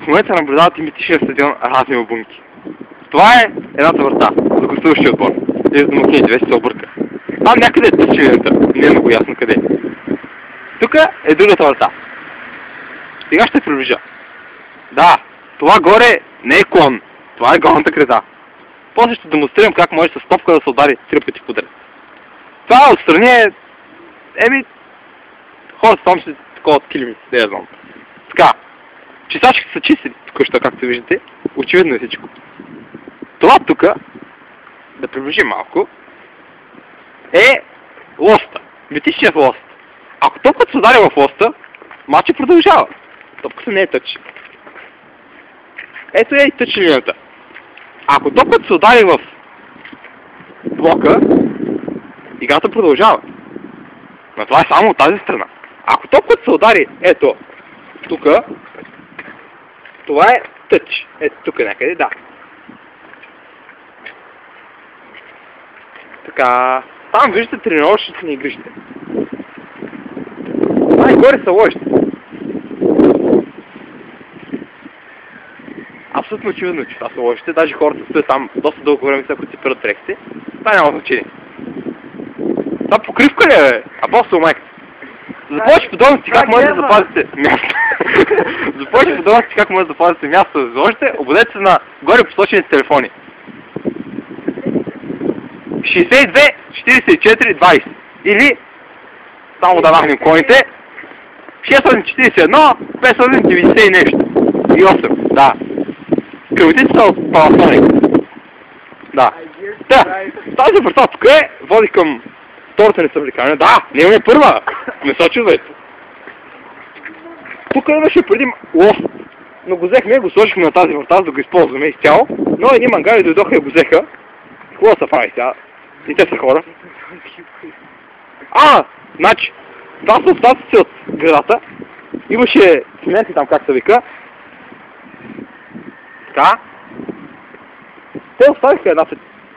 В момента наблюдавате митичния стадион Разни Обунки. Това е едната врата за гостуващия отбор. И за домакините, вече се обърка. Там някъде е тъчилинята, не е много ясно къде. Тук е другата врата. Сега ще приближа. Да, това горе не е клон, това е горната града. После ще демонстрирам как може с топка да се удари 3 пъти подред. Това отстрани е... хората там ще такова от килими, да я знам. Така, чисачките са чисти току-що, както виждате. Очевидно е всичко. Това тук, да приближим малко, е лоста. Митичният лост. Ако топката се удари в лоста, матчът продължава. Топката не е тъч. Ето е и тъч линията. Ако топката се удари в блока, играта продължава. Но това е само от тази страна. Ако топката се удари, ето, тук, това е тъч. Ето тук някъде, да. Така, там виждате тренировъчните ни игрище. Най-горе са ложите. Абсолютно очевидно, че това са ложите. Даже хората стоят там доста дълго време, ако си перат дрехите. Това няма значение. Това покривка ли е, бе? А после майка. За повече подробности как може да запазите място. За повече подробности как може да запазите място за ложите, обадете се на горе посочените телефони. 62 44 20 или само да махнем клоните 641 590 и нещо и 8, да. Кръвите са от Panasonic. Да. Тази врата тук води към втората ни съвлекане. Да, не имаме първа. Не се чудвайте. Тук имаше преди лост, но го взехме, го сложихме на тази врата, за да го използваме изцяло, но едни мангари дойдоха и го взеха. Какво да се прави сега? И те са хора. Значи, това са остатъци от градата. Имаше цементи там, как се вика. Така. Те оставиха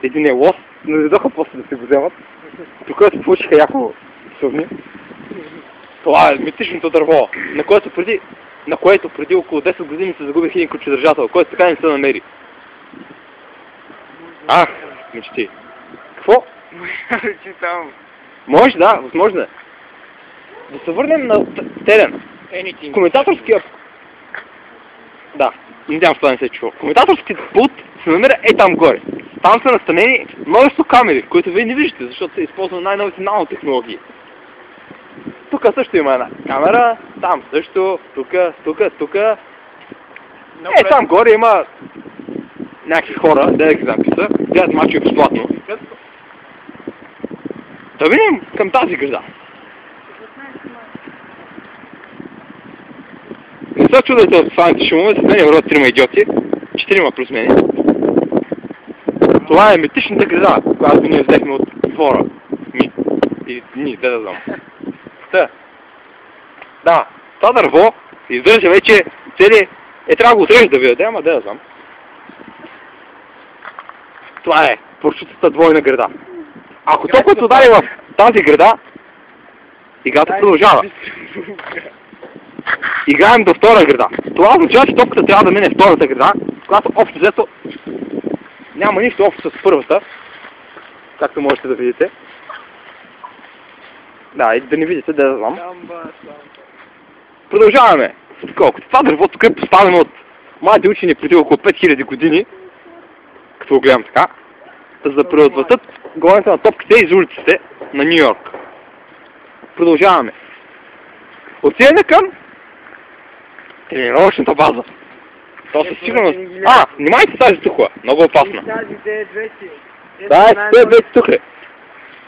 един лост, но не дойдоха после да се го вземат. Тук се получиха яко съвни. Това е митичното дърво, на което преди около 10 години се загубих един ключодържател, който така не се намери. Мечти. Какво? Може, да, възможно е. Да се върнем на терен. Коментаторския... Да, надявам се това не се чува. Коментаторският пулт се намира там горе. Там са настанени множество камери, които вие не виждате, защото се използва най-новите нанотехнологии. Тук също има една камера, там също, тук. Там горе има някакви хора, да ги записа, гледат мачове безплатно. Да видим към тази града. Не се чудайте от славните шумове, с мен върват 3 идиоти, 4 плюс мене. Това е митичната града, която ние взехме от двора. Да знам. Да, това дърво издържа вече цели... трябва да го отрежда да ви даде, ама да знам. Това е порчутата двойна града. Ако толкова се удари в тази града, играта продължава. Играем до втора града. Това означава, че топката трябва да мине втората града, която общо взето няма нищо общо с първата, както можете да видите. Да, и да не видите, да знам. Продължаваме. Колкото това дърво тук е поставено от млади учени преди около 5000 години, като го гледам така, за да предотвратят гоненето на топките из улиците на Ню Йорк. Продължаваме. Отиваме към тренировъчната база. То със сигурност... внимайте тази тухла, много опасна. Да, стоят вече тухли.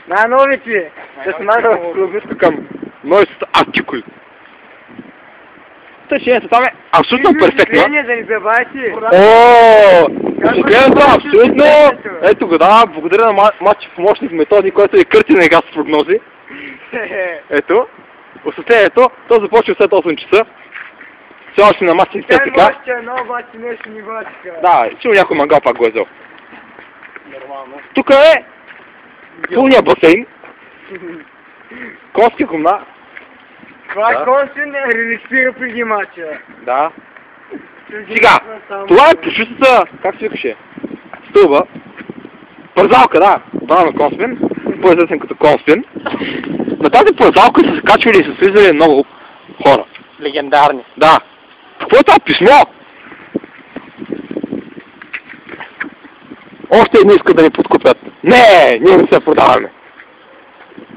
Най-новите! Те са най-новите към множеството артикули. Тъчението там е абсолютно перфектно. Да ни забавите! Осветлението абсолютно... Ето го, да, благодаря на матчев помощник Методи, който е кърти на игра с прогнози. Ето, осветлението, то започва след 8 часа. Все още на матчи все така. Да, сигурно някой мангал пак го е взел. Тук е пълния басейн. Конски комна. Това е конски реликсира преди матча. Да. Сега, това е почистата, как се викаше? Стълба. Пързалка, да. Отдава на Конспин. По-известен като Конспин. На тази пързалка са се качвали и са слизали много хора. Легендарни. Да. Какво е това писмо? Още едни искат да ни подкупят. Не, ние не се продаваме.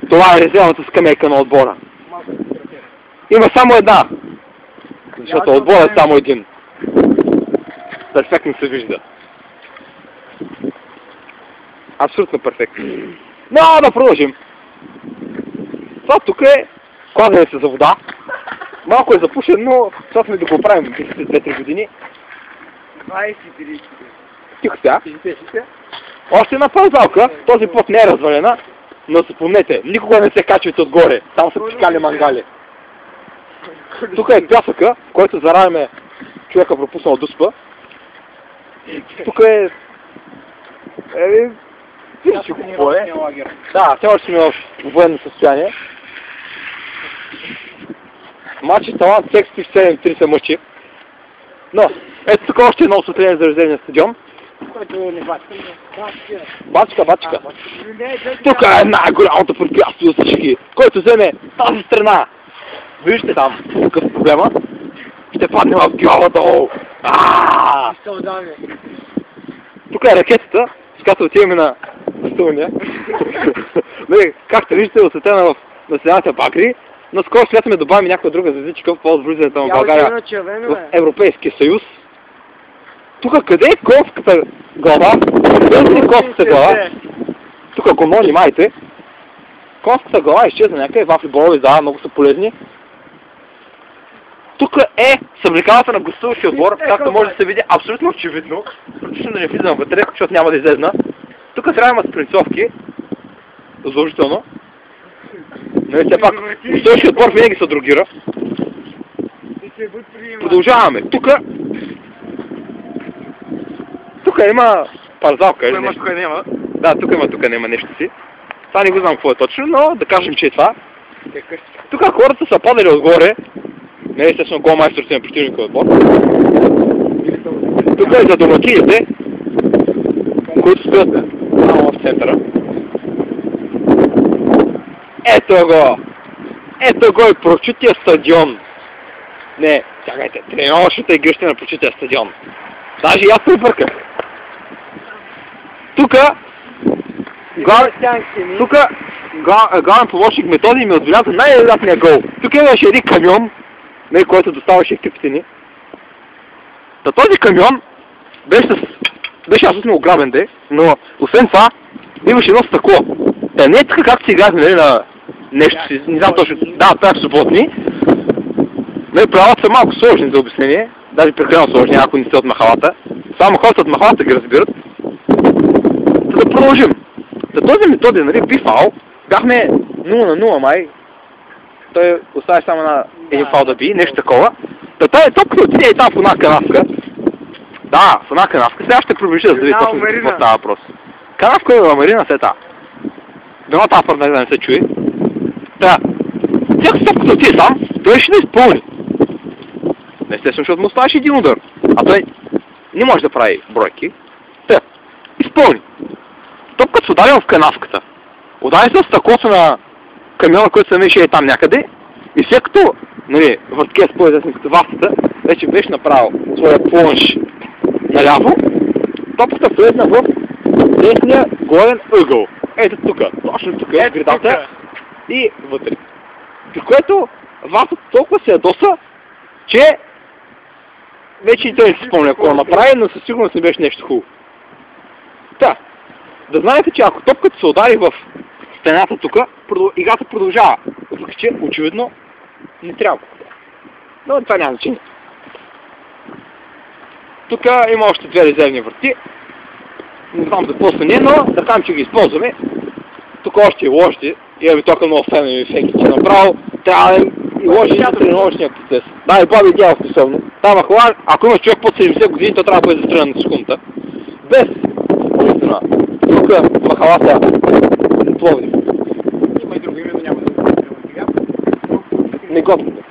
Това е резервната скамейка на отбора. Има само една. Защото отбора е само един. Перфектно се вижда. Абсолютно перфектно. Но да продължим. Това тук е кладене се за вода. Малко е запушен, но това сме да го правим след 2-3 години. 23. Тихо сега. Още една пързалка. Този път не е развалена. Но запомнете, никога не се качвайте отгоре. Там са пикали мангали. Тук е пясъка, който заравяме човека пропуснал дуспа. Тук е... Вижте си какво е. Да, те още сме в военно състояние. Мачи талант, секси в 7-3 се мъчи. Но, ето тук още едно осветление за резервния стадион. Който не бачка. Бачка. Тук е най-голямото препятствие за всички, който вземе тази страна. Вижте там, какъв е проблема. Ще падне в гьола долу. Тук е ракетата, с която отиваме на Стълния. Както виждате, осветена в населената Багри. Наскоро смятаме да добавим някаква друга звездичка в повод влизането на България в Европейския съюз. Тук къде е конската глава? Къде е конската глава? Тук го много внимайте. Конската глава изчезна някъде, вафли болови, да, много са полезни. Тук е съблекалата на гостуващия отбор, както може да се види абсолютно очевидно. Практично да не влизам вътре, защото няма да излезна. Тук трябва да има спринцовки. Задължително. Нали, все пак, гостуващия отбор винаги се другира. Продължаваме. Тук има парзалка или нещо. Тук няма. Да, тук няма нещо си. Това не го знам какво е точно, но да кажем, че е това. Тук хората са падали отгоре. Не, естествено, голмайсторите на противника отбор. Тук е за домакините, които стоят само в центъра. Ето го! Ето го и прочутия стадион! Не, чакайте, тренировъчната игрище на прочутия стадион. Даже и аз се обърках. Тук главен помощник Методи ми отбеляза най-вероятния гол. Тук имаше един камион, който доставаше екипите ни. Този камион беше абсолютно ограбен, но освен това имаше едно стъкло. Не е така както си играхме, нали, на нещо си, не знам точно, да, бях суботни. Правилата са малко сложни за обяснение, даже прекалено сложни, ако не сте от махалата. Само хората от махалата ги разбират. Да продължим. Този Методи, нали, би фал, бяхме 0-0 май. Той остави само един фал да би, нещо такова. Тази топката отиде и там в една канавка. Да, в една канавка. Сега ще приближа, за да види точно какво става въпрос. Канавка е в Марина сета. Дано тази първа да не се чуе. Да. Тя с топката отиде там, той ще да изпълни. Естествено, защото му оставаше един удар. А той не може да прави бройки. Та, изпълни. Топката се ударила в канавката. Удари се с стъклото на камиона, който се намеше там някъде. И след като, нали, върткия с по-известен като вастата, вече беше направил своя плънж наляво, топката влезна в десния горен ъгъл. Ето тук, точно тук е гредата и вътре. При което вастата толкова се ядоса, че вече и той не си спомня какво направи, но със сигурност не беше нещо хубаво. Да знаете, че ако топката се удари в стената тук, играта продължава. Въпреки че, очевидно, не трябва. Но това няма значение. Тук има още две резервни врати. Не знам за какво са не, но да кажем, че ги използваме. Тук още и ложите. Имаме тока много фенове ефекти, че направо трябва да и ложи за тренировъчния процес. Да, и Баби Дялов способно. Там ако имаш човек под 70 години, то трябва да бъде застрелян на секундата. Без наистина. Тук махалата Пловдив. Има и друго име, но няма да го сега. Не готвите.